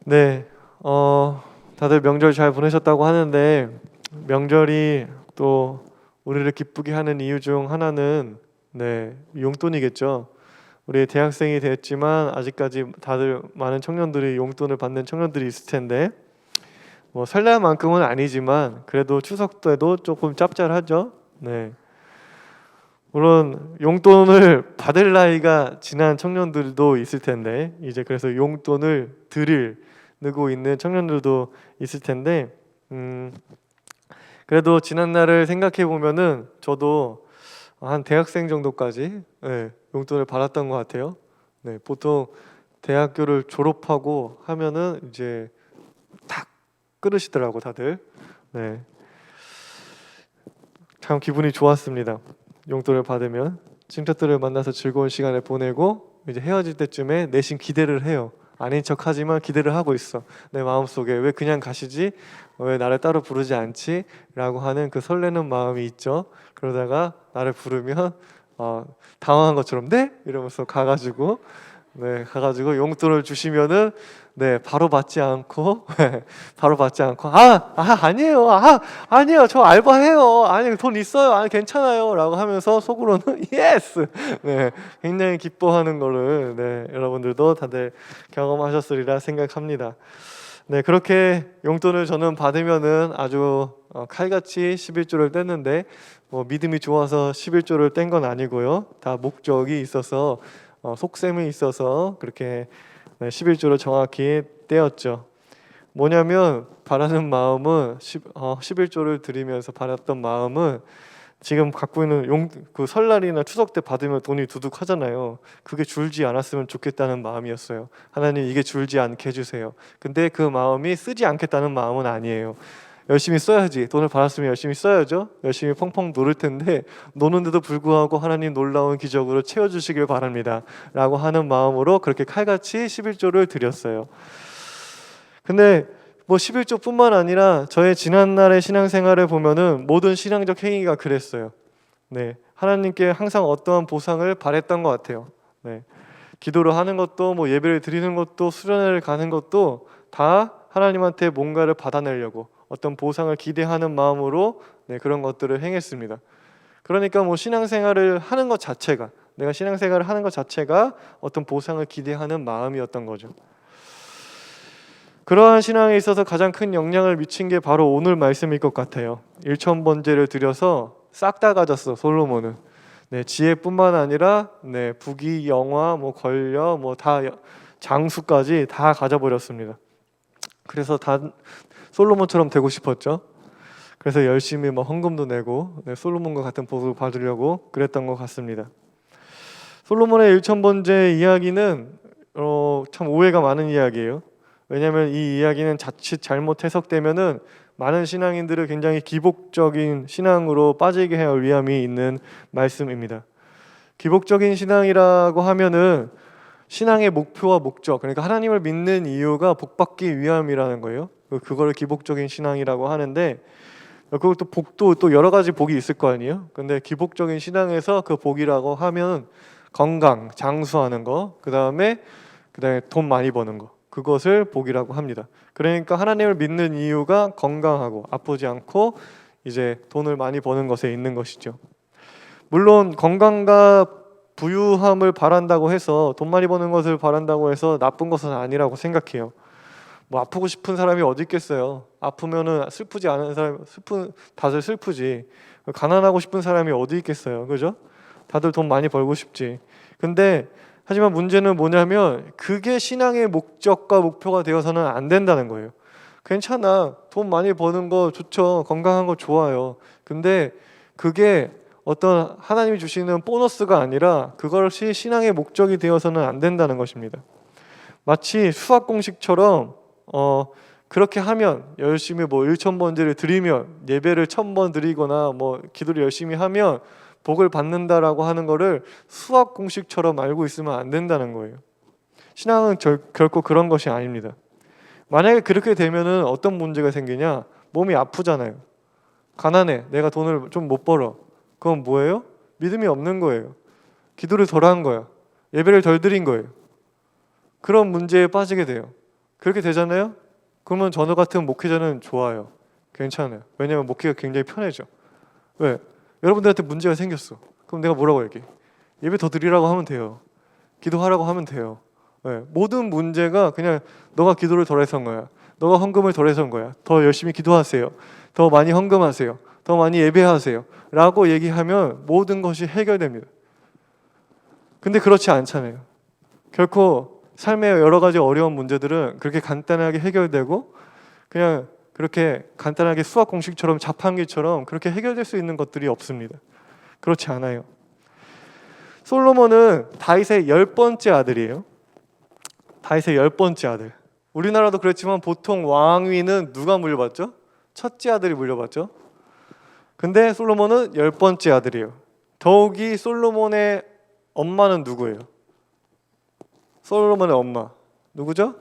네, 다들 명절 잘 보내셨다고 하는데 명절이 또 우리를 기쁘게 하는 이유 중 하나는 용돈이겠죠. 우리 대학생이 됐지만 아직까지 다들 많은 청년들이 용돈을 받는 청년들이 있을 텐데 뭐 설날만큼은 아니지만 그래도 추석 때도 조금 짭짤하죠. 네. 물론 용돈을 받을 나이가 지난 청년들도 있을 텐데 이제 그래서 용돈을 느고 있는 청년들도 있을 텐데 그래도 지난 날을 생각해 보면은 저도 한 대학생 정도까지 용돈을 받았던 것 같아요. 네, 보통 대학교를 졸업하고 하면은 이제 탁 끊으시더라고 다들. 네, 참 기분이 좋았습니다. 용돈을 받으면 친척들을 만나서 즐거운 시간을 보내고 이제 헤어질 때쯤에 내심 기대를 해요. 아닌 척하지만 기대를 하고 있어. 내 마음속에 왜 그냥 가시지? 왜 나를 따로 부르지 않지? 라고 하는 그 설레는 마음이 있죠. 그러다가 나를 부르면 당황한 것처럼 네? 이러면서 가가지고 용돈을 주시면은 바로 받지 않고 아니에요 아니에요 저 알바해요 아니 돈 있어요 아니 괜찮아요 라고 하면서 속으로는 예스 굉장히 기뻐하는 거를 여러분들도 다들 경험하셨으리라 생각합니다. 그렇게 용돈을 저는 받으면은 아주 칼같이 11조를 뗐는데 뭐 믿음이 좋아서 11조를 뗀 건 아니고요. 다 목적이 있어서 속셈이 있어서 그렇게 11조를 정확히 떼었죠. 뭐냐면 바라는 마음은 11조를 드리면서 바랐던 마음은 지금 갖고 있는 그 설날이나 추석 때 받으면 돈이 두둑하잖아요. 그게 줄지 않았으면 좋겠다는 마음이었어요. 하나님 이게 줄지 않게 해주세요. 근데 그 마음이 쓰지 않겠다는 마음은 아니에요. 열심히 써야지. 돈을 받았으면 열심히 써야죠. 열심히 펑펑 노를 텐데 노는데도 불구하고 하나님 놀라운 기적으로 채워주시길 바랍니다 라고 하는 마음으로 그렇게 칼같이 11조를 드렸어요. 근데 뭐 11조뿐만 아니라 저의 지난날의 신앙생활을 보면은 모든 신앙적 행위가 그랬어요. 하나님께 항상 어떠한 보상을 바랬던 것 같아요. 기도를 하는 것도 뭐 예배를 드리는 것도 수련회를 가는 것도 다 하나님한테 뭔가를 받아내려고 어떤 보상을 기대하는 마음으로 그런 것들을 행했습니다. 그러니까 뭐 신앙생활을 하는 것 자체가 내가 신앙생활을 하는 것 자체가 어떤 보상을 기대하는 마음이었던 거죠. 그러한 신앙에 있어서 가장 큰 영향을 미친 게 바로 오늘 말씀일 것 같아요. 일천번제를 드려서 싹 다 가졌어 솔로몬은. 지혜뿐만 아니라 부귀, 영화, 뭐 권력, 뭐 다 장수까지 다 가져버렸습니다. 그래서 다 솔로몬처럼 되고 싶었죠. 그래서 열심히 뭐 헌금도 내고 솔로몬과 같은 복을 받으려고 그랬던 것 같습니다. 솔로몬의 일천번제 이야기는 참 오해가 많은 이야기예요. 왜냐하면 이 이야기는 자칫 잘못 해석되면은 많은 신앙인들을 굉장히 기복적인 신앙으로 빠지게 할 위험이 있는 말씀입니다. 기복적인 신앙이라고 하면은 신앙의 목표와 목적, 그러니까 하나님을 믿는 이유가 복받기 위함이라는 거예요. 그거를 기복적인 신앙이라고 하는데 그것도 복도 또 여러 가지 복이 있을 거 아니에요. 근데 기복적인 신앙에서 그 복이라고 하면 건강, 장수하는 거, 그다음에 돈 많이 버는 거. 그것을 복이라고 합니다. 그러니까 하나님을 믿는 이유가 건강하고 아프지 않고 이제 돈을 많이 버는 것에 있는 것이죠. 물론 건강과 부유함을 바란다고 해서 돈 많이 버는 것을 바란다고 해서 나쁜 것은 아니라고 생각해요. 뭐 아프고 싶은 사람이 어디 있겠어요. 아프면은 슬프지 않은 사람 다들 슬프지. 가난하고 싶은 사람이 어디 있겠어요. 그죠? 다들 돈 많이 벌고 싶지. 근데 하지만 문제는 뭐냐면 그게 신앙의 목적과 목표가 되어서는 안 된다는 거예요. 괜찮아. 돈 많이 버는 거 좋죠. 건강한 거 좋아요. 근데 그게 어떤 하나님이 주시는 보너스가 아니라 그것이 신앙의 목적이 되어서는 안 된다는 것입니다. 마치 수학 공식처럼 그렇게 하면 열심히 뭐 1,000번제를 드리면 예배를 1,000번 드리거나 뭐 기도를 열심히 하면 복을 받는다라고 하는 거를 수학 공식처럼 알고 있으면 안 된다는 거예요. 신앙은 결코 그런 것이 아닙니다. 만약에 그렇게 되면은 어떤 문제가 생기냐? 몸이 아프잖아요. 가난해. 내가 돈을 좀 못 벌어. 그건 뭐예요? 믿음이 없는 거예요. 기도를 덜 한 거야. 예배를 덜 드린 거예요. 그런 문제에 빠지게 돼요. 그렇게 되잖아요. 그러면 저는 같은 목회자는 좋아요. 괜찮아요. 왜냐하면 목회가 굉장히 편해져. 왜? 여러분들한테 문제가 생겼어. 그럼 내가 뭐라고 얘기해? 예배 더 드리라고 하면 돼요. 기도하라고 하면 돼요. 네. 모든 문제가 그냥 너가 기도를 덜 해서 온 거야. 너가 헌금을 덜 해서 온 거야. 더 열심히 기도하세요. 더 많이 헌금하세요. 더 많이 예배하세요. 라고 얘기하면 모든 것이 해결됩니다. 근데 그렇지 않잖아요. 결코 삶의 여러 가지 어려운 문제들은 그렇게 간단하게 해결되고 그냥 그렇게 간단하게 수학 공식처럼 자판기처럼 그렇게 해결될 수 있는 것들이 없습니다. 그렇지 않아요. 솔로몬은 다윗의 10번째 아들이에요. 다윗의 10번째 아들. 우리나라도 그랬지만 보통 왕위는 누가 물려받죠? 첫째 아들이 물려받죠. 근데 솔로몬은 10번째 아들이에요. 더욱이 솔로몬의 엄마는 누구예요? 솔로몬의 엄마 누구죠?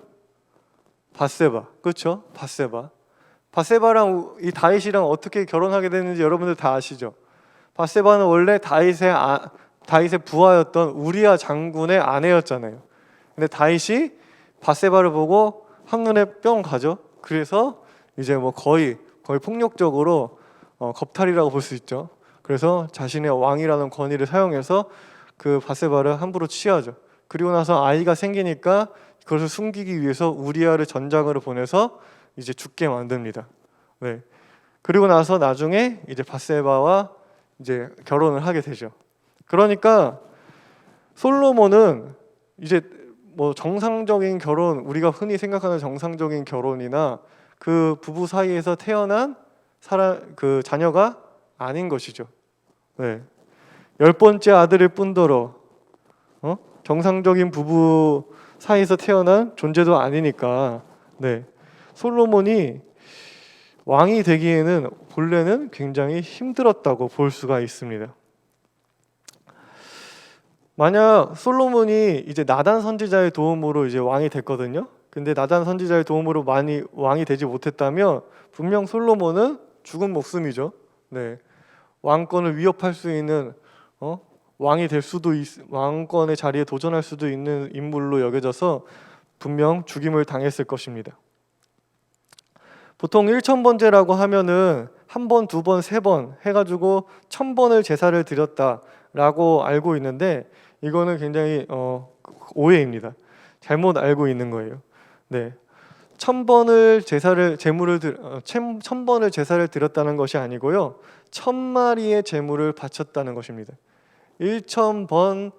밧세바. 그렇죠? 밧세바. 밧세바랑 이 다윗이랑 어떻게 결혼하게 됐는지 여러분들 다 아시죠? 밧세바는 원래 다윗의 부하였던 우리아 장군의 아내였잖아요. 근데 다윗이 밧세바를 보고 한눈에 뿅 가죠. 그래서 이제 뭐 거의 폭력적으로 겁탈이라고 볼 수 있죠. 그래서 자신의 왕이라는 권위를 사용해서 그 밧세바를 함부로 취하죠. 그리고 나서 아이가 생기니까 그것을 숨기기 위해서 우리아를 전장으로 보내서 이제 죽게 만듭니다. 네. 그리고 나서 나중에 이제 밧세바와 이제 결혼을 하게 되죠. 그러니까 솔로몬은 이제 뭐 정상적인 결혼, 우리가 흔히 생각하는 정상적인 결혼이나 그 부부 사이에서 태어난 그 자녀가 아닌 것이죠. 네. 10번째 아들일 뿐더러 정상적인 부부 사이에서 태어난 존재도 아니니까 네. 솔로몬이 왕이 되기에는 본래는 굉장히 힘들었다고 볼 수가 있습니다. 만약 솔로몬이 이제 나단 선지자의 도움으로 이제 왕이 됐거든요. 근데 나단 선지자의 도움으로 많이 왕이 되지 못했다면 분명 솔로몬은 죽은 목숨이죠. 네. 왕권을 위협할 수 있는 왕이 될 수도 왕권의 자리에 도전할 수도 있는 인물로 여겨져서 분명 죽임을 당했을 것입니다. 보통 1000번제라고 하면은 한 번, 두 번, 세 번 해가지고 1000번을 제사를 드렸다라고 알고 있는데 이거는 굉장히 오해입니다. 잘못 알고 있는 거예요. 네, 1000번을 제사를 드렸다는 것이 아니고요, 1000마리의 제물을 바쳤다는 것입니다. 1000번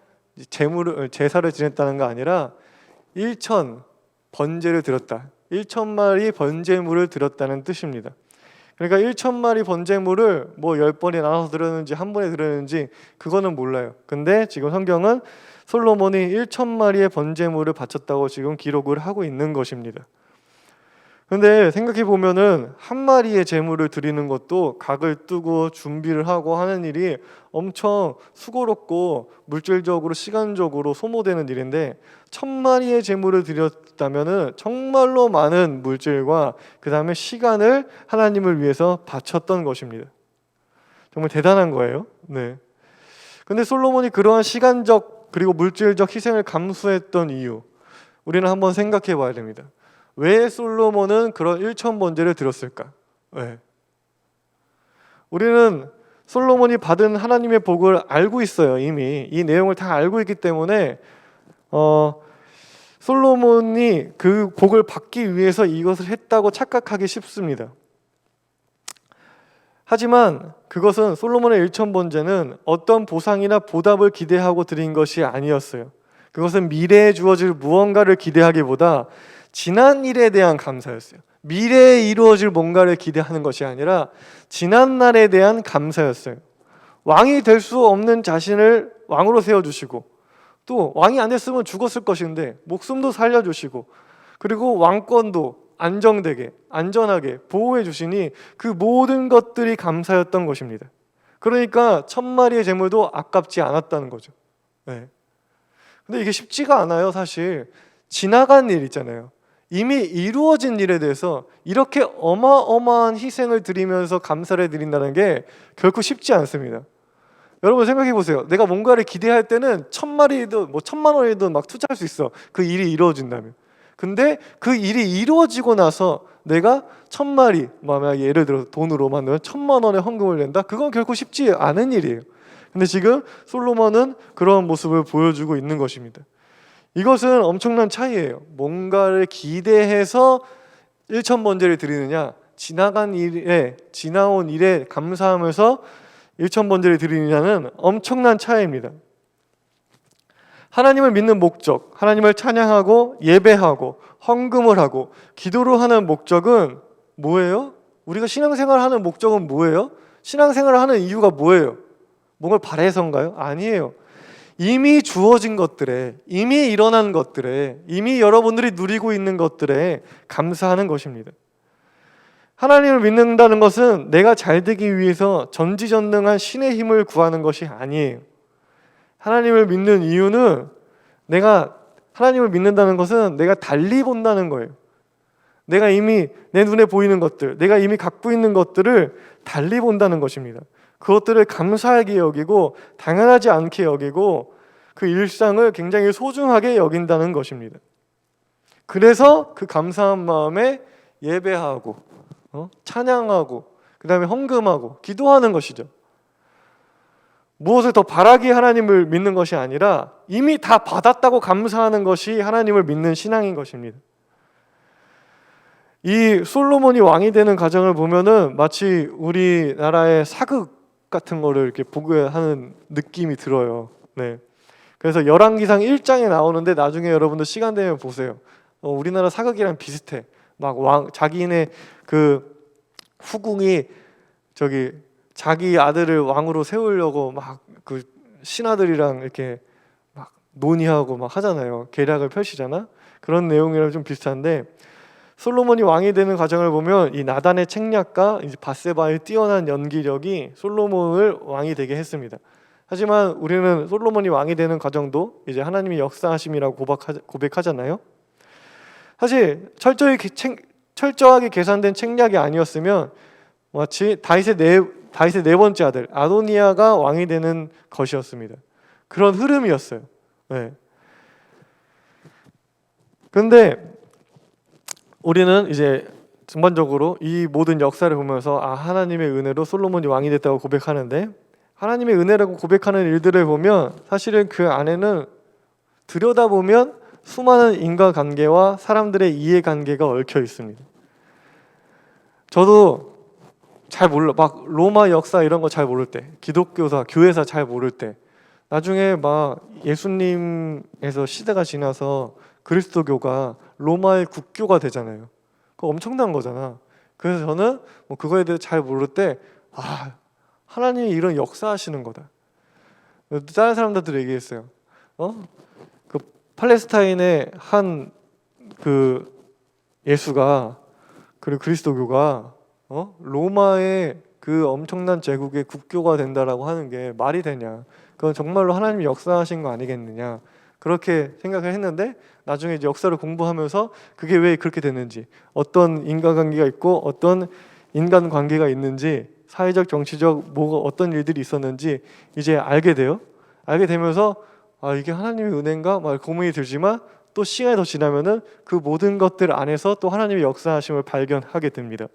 제사를 지냈다는 거 아니라 1000 번제를 드렸다. 1000마리 번제물을 드렸다는 뜻입니다. 그러니까 1000마리 번제물을 뭐 10번에 나눠서 드렸는지 한 번에 드렸는지 그거는 몰라요. 근데 지금 성경은 솔로몬이 1000마리의 번제물을 바쳤다고 지금 기록을 하고 있는 것입니다. 근데 생각해 보면은 한 마리의 제물을 드리는 것도 각을 뜨고 준비를 하고 하는 일이 엄청 수고롭고 물질적으로 시간적으로 소모되는 일인데 1000마리의 제물을 드렸다면은 정말로 많은 물질과 그 다음에 시간을 하나님을 위해서 바쳤던 것입니다. 정말 대단한 거예요. 네. 근데 솔로몬이 그러한 시간적 그리고 물질적 희생을 감수했던 이유, 우리는 한번 생각해 봐야 됩니다. 왜 솔로몬은 그런 1000번제를 드렸을까? 왜? 우리는 솔로몬이 받은 하나님의 복을 알고 있어요. 이미 이 내용을 다 알고 있기 때문에 솔로몬이 그 복을 받기 위해서 이것을 했다고 착각하기 쉽습니다. 하지만 그것은 솔로몬의 1000번제는 어떤 보상이나 보답을 기대하고 드린 것이 아니었어요. 그것은 미래에 주어질 무언가를 기대하기보다 지난 일에 대한 감사였어요. 미래에 이루어질 뭔가를 기대하는 것이 아니라 지난 날에 대한 감사였어요. 왕이 될 수 없는 자신을 왕으로 세워주시고 또 왕이 안 됐으면 죽었을 것인데 목숨도 살려주시고 그리고 왕권도 안정되게 안전하게 보호해 주시니 그 모든 것들이 감사였던 것입니다. 그러니까 1000마리의 제물도 아깝지 않았다는 거죠. 네. 근데 이게 쉽지가 않아요. 사실 지나간 일 있잖아요. 이미 이루어진 일에 대해서 이렇게 어마어마한 희생을 드리면서 감사를 드린다는 게 결코 쉽지 않습니다. 여러분 생각해 보세요. 내가 뭔가를 기대할 때는 1000마리든 뭐 1000만 원이든 막 투자할 수 있어. 그 일이 이루어진다면. 근데 그 일이 이루어지고 나서 내가 1,000마리, 만약 예를 들어 돈으로 만들면 1,000만 원의 헌금을 낸다? 그건 결코 쉽지 않은 일이에요. 근데 지금 솔로몬은 그런 모습을 보여주고 있는 것입니다. 이것은 엄청난 차이예요. 뭔가를 기대해서 1,000번제를 드리느냐, 지나온 일에 감사하면서 1,000번제를 드리느냐는 엄청난 차이입니다. 하나님을 믿는 목적, 하나님을 찬양하고 예배하고 헌금을 하고 기도로 하는 목적은 뭐예요? 우리가 신앙생활을 하는 목적은 뭐예요? 신앙생활을 하는 이유가 뭐예요? 뭔가를 바래서인가요? 아니에요. 이미 주어진 것들에, 이미 일어난 것들에, 이미 여러분들이 누리고 있는 것들에 감사하는 것입니다. 하나님을 믿는다는 것은 내가 잘 되기 위해서 전지전능한 신의 힘을 구하는 것이 아니에요. 하나님을 믿는 이유는 하나님을 믿는다는 것은 내가 달리 본다는 거예요. 내가 이미 내 눈에 보이는 것들, 내가 이미 갖고 있는 것들을 달리 본다는 것입니다. 그것들을 감사하게 여기고 당연하지 않게 여기고 그 일상을 굉장히 소중하게 여긴다는 것입니다. 그래서 그 감사한 마음에 예배하고 찬양하고 그 다음에 헌금하고 기도하는 것이죠. 무엇을 더 바라기 하나님을 믿는 것이 아니라 이미 다 받았다고 감사하는 것이 하나님을 믿는 신앙인 것입니다. 이 솔로몬이 왕이 되는 과정을 보면은 마치 우리나라의 사극 같은 거를 이렇게 보게 하는 느낌이 들어요. 네. 그래서 열왕기상 1장에 나오는데 나중에 여러분들 시간 되면 보세요. 우리나라 사극이랑 비슷해. 막 자기네 그 후궁이 자기 아들을 왕으로 세우려고 막 그 신하들이랑 이렇게 막 논의하고 막 하잖아요. 계략을 펼치잖아. 그런 내용이랑 좀 비슷한데 솔로몬이 왕이 되는 과정을 보면 이 나단의 책략과 이제 밧세바의 뛰어난 연기력이 솔로몬을 왕이 되게 했습니다. 하지만 우리는 솔로몬이 왕이 되는 과정도 이제 하나님의 역사하심이라고 고백하잖아요. 사실 철저하게 계산된 책략이 아니었으면 마치 다윗의 네 번째 아들 아도니아가 왕이 되는 것이었습니다. 그런 흐름이었어요. 네. 그런데 우리는 이제 전반적으로 이 모든 역사를 보면서 하나님의 은혜로 솔로몬이 왕이 됐다고 고백하는데 하나님의 은혜라고 고백하는 일들을 보면 사실은 그 안에는 들여다보면 수많은 인과관계와 사람들의 이해관계가 얽혀 있습니다. 저도 잘 몰라. 막 로마 역사 이런 거 잘 모를 때, 기독교사, 교회사 잘 모를 때 나중에 막 예수님에서 시대가 지나서 그리스도교가 로마의 국교가 되잖아요. 그거 엄청난 거잖아. 그래서 저는 뭐 그거에 대해 잘 모를 때 하나님이 이런 역사하시는 거다. 다른 사람들도 얘기했어요. 그 팔레스타인의 한 그 예수가 그리고 그리스도교가 로마의 그 엄청난 제국의 국교가 된다라고 하는 게 말이 되냐? 그건 정말로 하나님이 역사하신 거 아니겠느냐? 그렇게 생각을 했는데 나중에 이제 역사를 공부하면서 그게 왜 그렇게 됐는지, 어떤 인과관계가 있고 어떤 인간 관계가 있는지, 사회적, 정치적 어떤 일들이 있었는지 이제 알게 돼요. 알게 되면서 이게 하나님의 은혜인가? 막 고민이 들지만 또 시간이 더 지나면은 그 모든 것들 안에서 또 하나님의 역사하심을 발견하게 됩니다.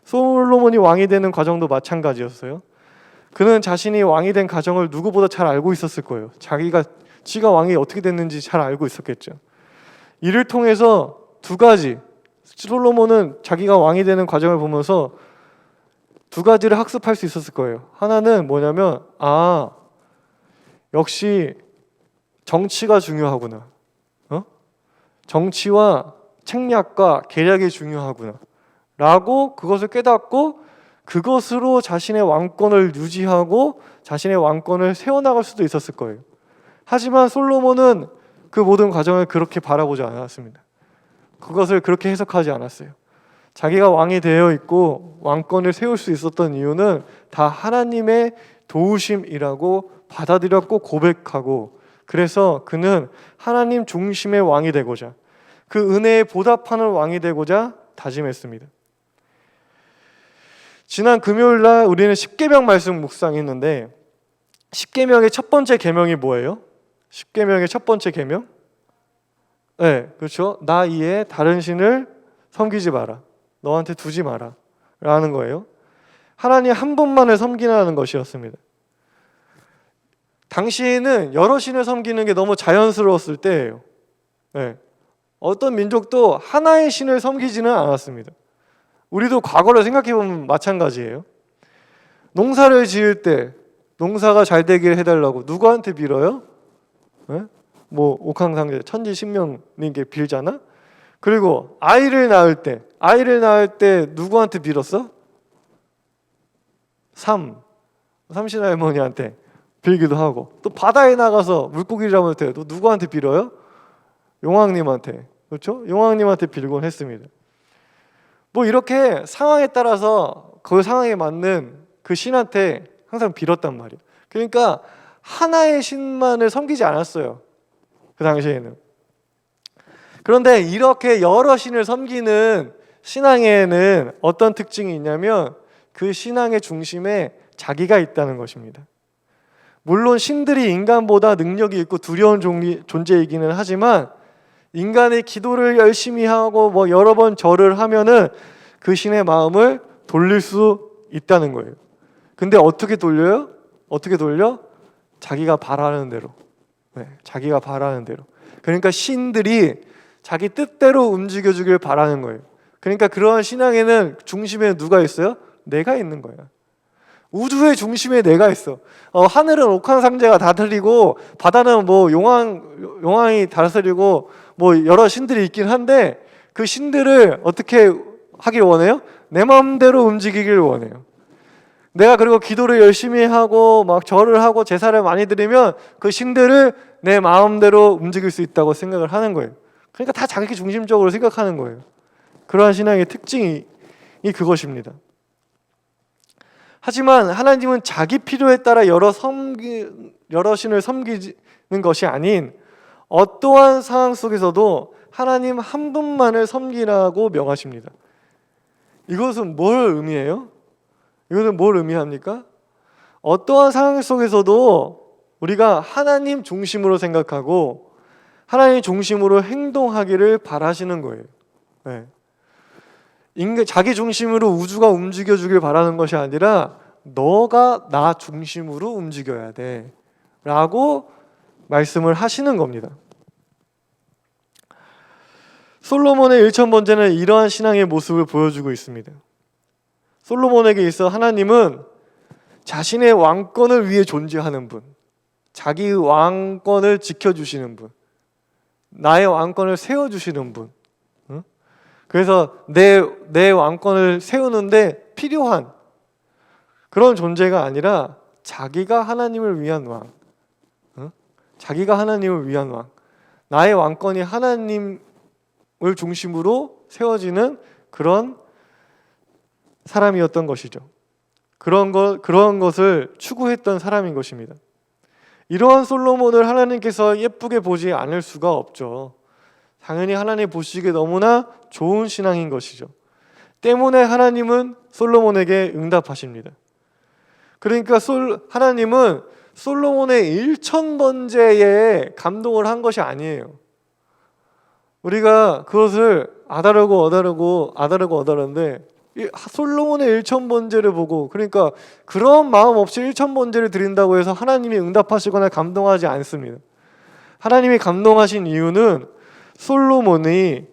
솔로몬이 왕이 되는 과정도 마찬가지였어요. 그는 자신이 왕이 된 과정을 누구보다 잘 알고 있었을 거예요. 지가 왕이 어떻게 됐는지 잘 알고 있었겠죠. 이를 통해서 두 가지, 솔로몬은 자기가 왕이 되는 과정을 보면서 두 가지를 학습할 수 있었을 거예요. 하나는 뭐냐면 역시 정치가 중요하구나. 정치와 책략과 계략이 중요하구나 라고 그것을 깨닫고 그것으로 자신의 왕권을 유지하고 자신의 왕권을 세워나갈 수도 있었을 거예요. 하지만 솔로몬은 그 모든 과정을 그렇게 바라보지 않았습니다. 그것을 그렇게 해석하지 않았어요. 자기가 왕이 되어 있고 왕권을 세울 수 있었던 이유는 다 하나님의 도우심이라고 받아들였고 고백하고, 그래서 그는 하나님 중심의 왕이 되고자, 그 은혜에 보답하는 왕이 되고자 다짐했습니다. 지난 금요일 날 우리는 십계명 말씀 묵상했는데 십계명의 첫 번째 계명이 뭐예요? 십계명의 첫 번째 계명? 네, 그렇죠. 나 이에 다른 신을 섬기지 마라. 너한테 두지 마라. 라는 거예요. 하나님 한 분만을 섬기라는 것이었습니다. 당시에는 여러 신을 섬기는 게 너무 자연스러웠을 때예요. 네. 어떤 민족도 하나의 신을 섬기지는 않았습니다. 우리도 과거를 생각해보면 마찬가지예요. 농사를 지을 때 농사가 잘 되길 해달라고 누구한테 빌어요? 네? 뭐 옥황상제 천지신명님께 빌잖아. 그리고 아이를 낳을 때 누구한테 빌었어? 삼신 할머니한테 빌기도 하고, 또 바다에 나가서 물고기를 잡을 때 또 누구한테 빌어요? 용왕님한테. 그렇죠? 용왕님한테 빌곤 했습니다. 뭐 이렇게 상황에 따라서 그 상황에 맞는 그 신한테 항상 빌었단 말이에요. 그러니까 하나의 신만을 섬기지 않았어요, 그 당시에는. 그런데 이렇게 여러 신을 섬기는 신앙에는 어떤 특징이 있냐면 그 신앙의 중심에 자기가 있다는 것입니다. 물론 신들이 인간보다 능력이 있고 두려운 존재이기는 하지만 인간이 기도를 열심히 하고 뭐 여러 번 절을 하면은 그 신의 마음을 돌릴 수 있다는 거예요. 근데 어떻게 돌려요? 어떻게 돌려? 자기가 바라는 대로. 네, 자기가 바라는 대로. 그러니까 신들이 자기 뜻대로 움직여주길 바라는 거예요. 그러니까 그러한 신앙에는 중심에 누가 있어요? 내가 있는 거야. 우주의 중심에 내가 있어. 하늘은 옥황상제가 다스리고 바다는 뭐 용왕이 다스리고 뭐 여러 신들이 있긴 한데 그 신들을 어떻게 하길 원해요? 내 마음대로 움직이길 원해요. 내가 그리고 기도를 열심히 하고 막 절을 하고 제사를 많이 드리면 그 신들을 내 마음대로 움직일 수 있다고 생각을 하는 거예요. 그러니까 다 자기 중심적으로 생각하는 거예요. 그러한 신앙의 특징이 그것입니다. 하지만 하나님은 자기 필요에 따라 여러 신을 섬기는 것이 아닌 어떠한 상황 속에서도 하나님 한 분만을 섬기라고 명하십니다. 이것은 뭘 의미해요? 이것은 뭘 의미합니까? 어떠한 상황 속에서도 우리가 하나님 중심으로 생각하고 하나님 중심으로 행동하기를 바라시는 거예요. 네. 자기 중심으로 우주가 움직여주길 바라는 것이 아니라 너가 나 중심으로 움직여야 돼 라고 말씀을 하시는 겁니다. 솔로몬의 1000번제는 이러한 신앙의 모습을 보여주고 있습니다. 솔로몬에게 있어 하나님은 자신의 왕권을 위해 존재하는 분, 자기 왕권을 지켜주시는 분, 나의 왕권을 세워주시는 분, 그래서 내 왕권을 세우는데 필요한 그런 존재가 아니라 자기가 하나님을 위한 왕, 자기가 하나님을 위한 왕, 나의 왕권이 하나님을 중심으로 세워지는 그런 사람이었던 것이죠. 그런 것을 추구했던 사람인 것입니다. 이러한 솔로몬을 하나님께서 예쁘게 보지 않을 수가 없죠. 당연히 하나님 보시기에 너무나 좋은 신앙인 것이죠. 때문에 하나님은 솔로몬에게 응답하십니다. 그러니까 하나님은 솔로몬의 1000번제에 감동을 한 것이 아니에요. 우리가 그것을 아다르는데 솔로몬의 1000번제를 보고, 그러니까 그런 마음 없이 1000번제를 드린다고 해서 하나님이 응답하시거나 감동하지 않습니다. 하나님이 감동하신 이유는 솔로몬이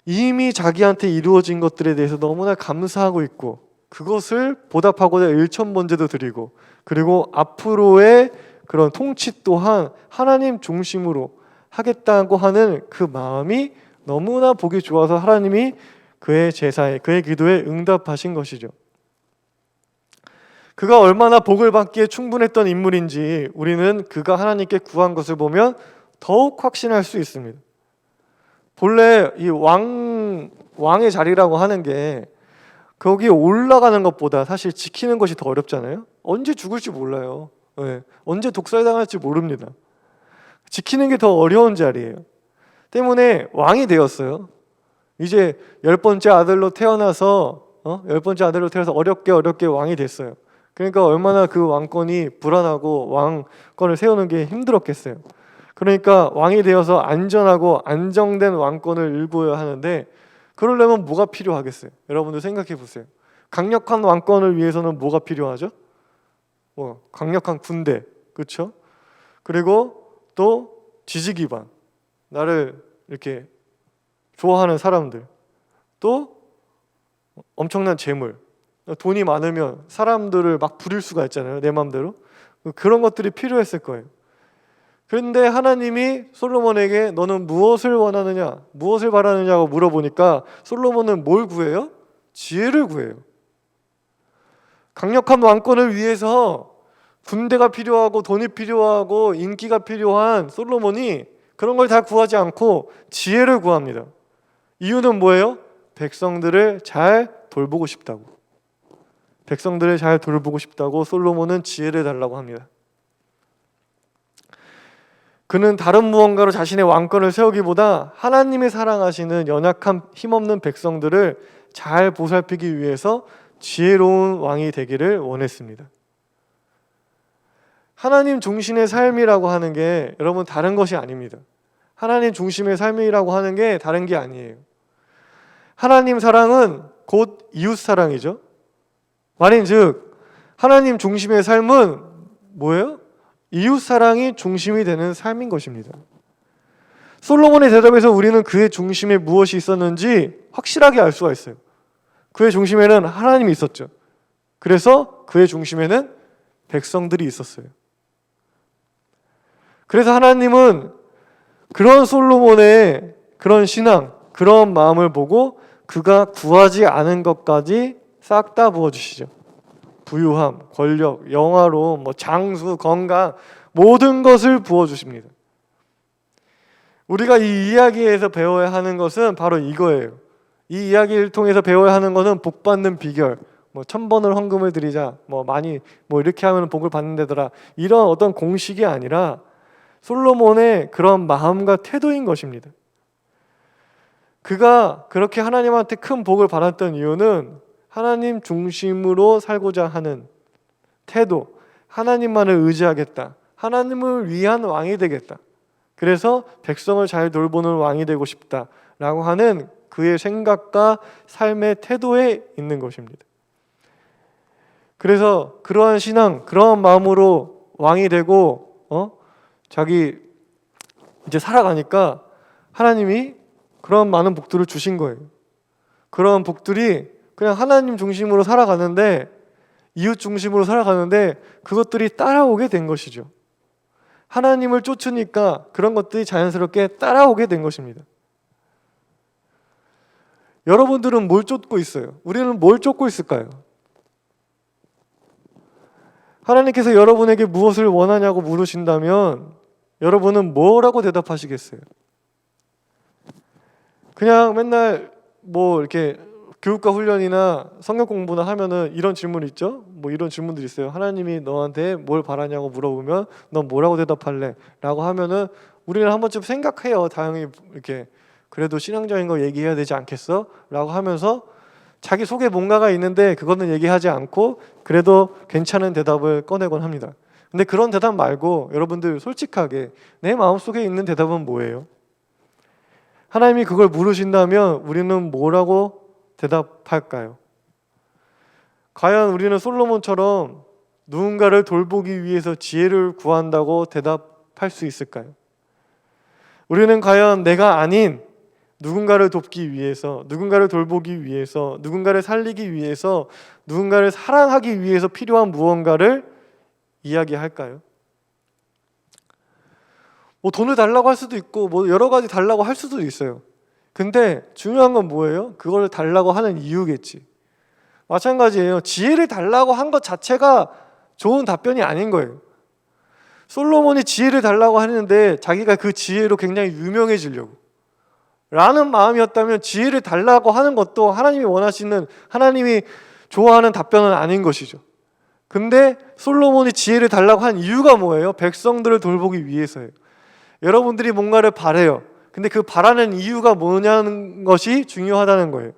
이미 자기한테 이루어진 것들에 대해서 너무나 감사하고 있고 그것을 보답하고자 1000번제도 드리고, 그리고 앞으로의 그런 통치 또한 하나님 중심으로 하겠다고 하는 그 마음이 너무나 보기 좋아서 하나님이 그의 제사에, 그의 기도에 응답하신 것이죠. 그가 얼마나 복을 받기에 충분했던 인물인지 우리는 그가 하나님께 구한 것을 보면 더욱 확신할 수 있습니다. 본래 이 왕의 자리라고 하는 게 거기에 올라가는 것보다 사실 지키는 것이 더 어렵잖아요. 언제 죽을지 몰라요. 네. 언제 독살당할지 모릅니다. 지키는 게 더 어려운 자리예요. 때문에 왕이 되었어요. 이제 10번째 아들로 태어나서 어렵게 왕이 됐어요. 그러니까 얼마나 그 왕권이 불안하고 왕권을 세우는 게 힘들었겠어요. 그러니까 왕이 되어서 안전하고 안정된 왕권을 일구어야 하는데 그러려면 뭐가 필요하겠어요? 여러분들 생각해 보세요. 강력한 왕권을 위해서는 뭐가 필요하죠? 강력한 군대, 그렇죠? 그리고 또 지지 기반, 나를 이렇게 좋아하는 사람들, 또 엄청난 재물, 돈이 많으면 사람들을 막 부릴 수가 있잖아요, 내 마음대로. 그런 것들이 필요했을 거예요. 그런데 하나님이 솔로몬에게 너는 무엇을 원하느냐, 무엇을 바라느냐고 물어보니까 솔로몬은 뭘 구해요? 지혜를 구해요. 강력한 왕권을 위해서 군대가 필요하고 돈이 필요하고 인기가 필요한 솔로몬이 그런 걸 다 구하지 않고 지혜를 구합니다. 이유는 뭐예요? 백성들을 잘 돌보고 싶다고. 백성들을 잘 돌보고 싶다고 솔로몬은 지혜를 달라고 합니다. 그는 다른 무언가로 자신의 왕권을 세우기보다 하나님이 사랑하시는 연약한 힘없는 백성들을 잘 보살피기 위해서 지혜로운 왕이 되기를 원했습니다. 하나님 중심의 삶이라고 하는 게 여러분 다른 것이 아닙니다. 하나님 중심의 삶이라고 하는 게 다른 게 아니에요. 하나님 사랑은 곧 이웃 사랑이죠. 말인즉 하나님 중심의 삶은 뭐예요? 이웃 사랑이 중심이 되는 삶인 것입니다. 솔로몬의 대답에서 우리는 그의 중심에 무엇이 있었는지 확실하게 알 수가 있어요. 그의 중심에는 하나님이 있었죠. 그래서 그의 중심에는 백성들이 있었어요. 그래서 하나님은 그런 솔로몬의 그런 신앙, 그런 마음을 보고 그가 구하지 않은 것까지 싹 다 부어주시죠. 부유함, 권력, 영화로움, 장수, 건강 모든 것을 부어주십니다. 우리가 이 이야기에서 배워야 하는 것은 바로 이거예요. 이 이야기를 통해서 배워야 하는 것은 복 받는 비결, 1000번을 헌금을 드리자, 많이 이렇게 하면 복을 받는다더라, 이런 어떤 공식이 아니라 솔로몬의 그런 마음과 태도인 것입니다. 그가 그렇게 하나님한테 큰 복을 받았던 이유는 하나님 중심으로 살고자 하는 태도, 하나님만을 의지하겠다, 하나님을 위한 왕이 되겠다, 그래서 백성을 잘 돌보는 왕이 되고 싶다라고 하는 그의 생각과 삶의 태도에 있는 것입니다. 그래서 그러한 신앙, 그러한 마음으로 왕이 되고 자기 이제 살아가니까 하나님이 그런 많은 복들을 주신 거예요. 그런 복들이 그냥 하나님 중심으로 살아가는데, 이웃 중심으로 살아가는데 그것들이 따라오게 된 것이죠. 하나님을 쫓으니까 그런 것들이 자연스럽게 따라오게 된 것입니다. 여러분들은 뭘 쫓고 있어요? 우리는 뭘 쫓고 있을까요? 하나님께서 여러분에게 무엇을 원하냐고 물으신다면 여러분은 뭐라고 대답하시겠어요? 그냥 맨날 이렇게 교육과 훈련이나 성경 공부나 하면은 이런 질문이 있죠? 이런 질문들이 있어요. 하나님이 너한테 뭘 바라냐고 물어보면 넌 뭐라고 대답할래? 라고 하면은 우리는 한 번쯤 생각해요. 다행히 이렇게 그래도 신앙적인 거 얘기해야 되지 않겠어? 라고 하면서 자기 속에 뭔가가 있는데 그거는 얘기하지 않고 그래도 괜찮은 대답을 꺼내곤 합니다. 근데 그런 대답 말고 여러분들 솔직하게 내 마음속에 있는 대답은 뭐예요? 하나님이 그걸 물으신다면 우리는 뭐라고 대답할까요? 과연 우리는 솔로몬처럼 누군가를 돌보기 위해서 지혜를 구한다고 대답할 수 있을까요? 우리는 과연 내가 아닌 누군가를 돕기 위해서, 누군가를 돌보기 위해서, 누군가를 살리기 위해서, 누군가를 사랑하기 위해서 필요한 무언가를 이야기할까요? 돈을 달라고 할 수도 있고 여러 가지 달라고 할 수도 있어요. 근데 중요한 건 뭐예요? 그걸 달라고 하는 이유겠지. 마찬가지예요. 지혜를 달라고 한 것 자체가 좋은 답변이 아닌 거예요. 솔로몬이 지혜를 달라고 하는데 자기가 그 지혜로 굉장히 유명해지려고 라는 마음이었다면 지혜를 달라고 하는 것도 하나님이 원하시는, 하나님이 좋아하는 답변은 아닌 것이죠. 근데 솔로몬이 지혜를 달라고 한 이유가 뭐예요? 백성들을 돌보기 위해서예요. 여러분들이 뭔가를 바래요. 근데 그 바라는 이유가 뭐냐는 것이 중요하다는 거예요.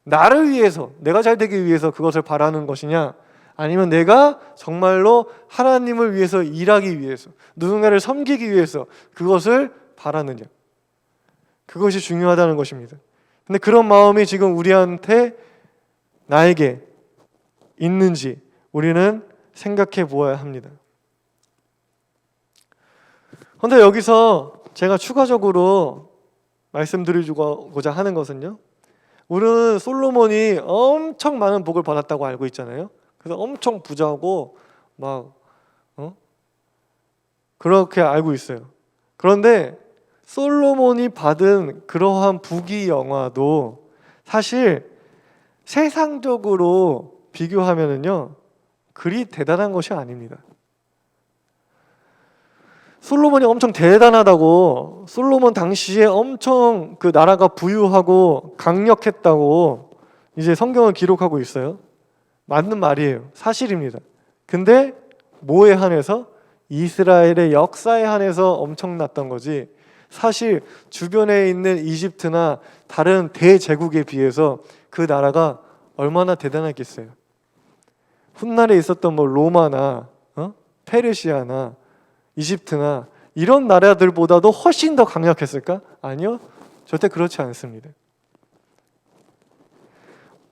나를 위해서, 내가 잘 되기 위해서 그것을 바라는 것이냐, 아니면 내가 정말로 하나님을 위해서 일하기 위해서, 누군가를 섬기기 위해서 그것을 바라느냐. 그것이 중요하다는 것입니다. 근데 그런 마음이 지금 우리한테, 나에게 있는지 우리는 생각해 보아야 합니다. 그런데 여기서 제가 추가적으로 말씀드리고자 하는 것은요, 우리는 솔로몬이 엄청 많은 복을 받았다고 알고 있잖아요. 그래서 엄청 부자고 막 그렇게 알고 있어요. 그런데 솔로몬이 받은 그러한 부귀영화도 사실 세상적으로 비교하면은요 그리 대단한 것이 아닙니다. 솔로몬이 엄청 대단하다고, 솔로몬 당시에 엄청 그 나라가 부유하고 강력했다고 이제 성경을 기록하고 있어요. 맞는 말이에요. 사실입니다. 근데 뭐에 한해서? 이스라엘의 역사에 한해서 엄청났던 거지, 사실 주변에 있는 이집트나 다른 대제국에 비해서 그 나라가 얼마나 대단했겠어요. 훗날에 있었던 뭐 로마나 페르시아나 이집트나 이런 나라들보다도 훨씬 더 강력했을까? 아니요, 절대 그렇지 않습니다.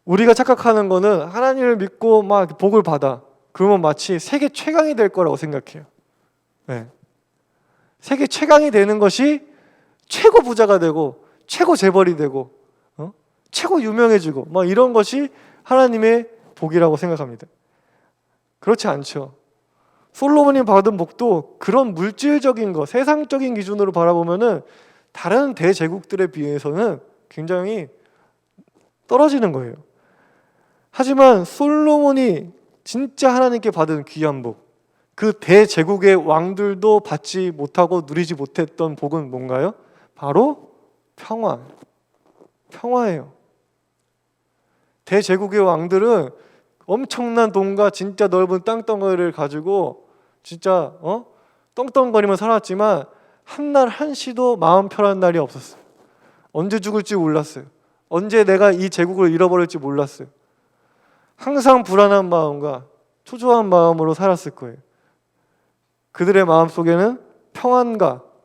우리가 착각하는 거는 하나님을 믿고 막 복을 받아, 그러면 마치 세계 최강이 될 거라고 생각해요. 네. 세계 최강이 되는 것이 최고 부자가 되고 최고 재벌이 되고 최고 유명해지고 막 이런 것이 하나님의 복이라고 생각합니다. 그렇지 않죠. 솔로몬이 받은 복도 그런 물질적인 것, 세상적인 기준으로 바라보면은 다른 대제국들에 비해서는 굉장히 떨어지는 거예요. 하지만 솔로몬이 진짜 하나님께 받은 귀한 복, 그 대제국의 왕들도 받지 못하고 누리지 못했던 복은 뭔가요? 바로 평화예요. 대제국의 왕들은 엄청난 돈과 진짜 넓은 땅덩어리를 가지고 진짜 떵떵거리며 살았지만 한날 한시도 마음 편한 날이 없었어요. 언제 죽을지 몰랐어요. 언제 내가 이 제국을 잃어버릴지 몰랐어요. 항상 불안한 마음과 초조한 마음으로 살았을 거예요. 그들의 마음속에는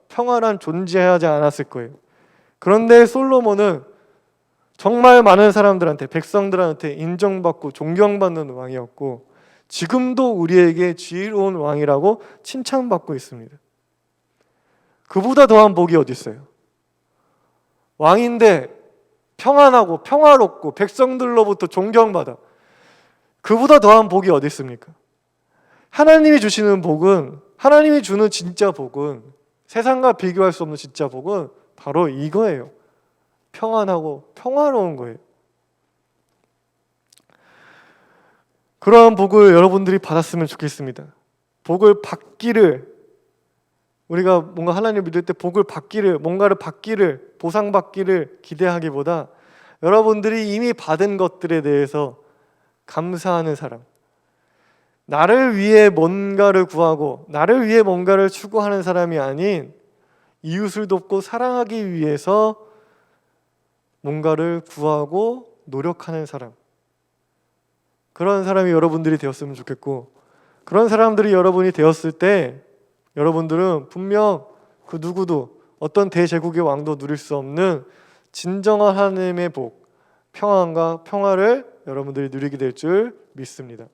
평화란 존재하지 않았을 거예요. 그런데 솔로몬은 정말 많은 사람들한테, 백성들한테 인정받고 존경받는 왕이었고, 지금도 우리에게 지혜로운 왕이라고 칭찬받고 있습니다. 그보다 더한 복이 어디 있어요? 왕인데 평안하고 평화롭고 백성들로부터 존경받아. 그보다 더한 복이 어디 있습니까? 하나님이 주시는 복은, 하나님이 주는 진짜 복은, 세상과 비교할 수 없는 진짜 복은 바로 이거예요. 평안하고 평화로운 거예요. 그러한 복을 여러분들이 받았으면 좋겠습니다. 복을 받기를, 우리가 뭔가 하나님을 믿을 때 복을 받기를, 뭔가를 받기를, 보상받기를 기대하기보다 여러분들이 이미 받은 것들에 대해서 감사하는 사람, 나를 위해 뭔가를 구하고 나를 위해 뭔가를 추구하는 사람이 아닌 이웃을 돕고 사랑하기 위해서 뭔가를 구하고 노력하는 사람, 그런 사람이 여러분들이 되었으면 좋겠고, 그런 사람들이 여러분이 되었을 때 여러분들은 분명 그 누구도, 어떤 대제국의 왕도 누릴 수 없는 진정한 하나님의 복, 평안과 평화를 여러분들이 누리게 될 줄 믿습니다.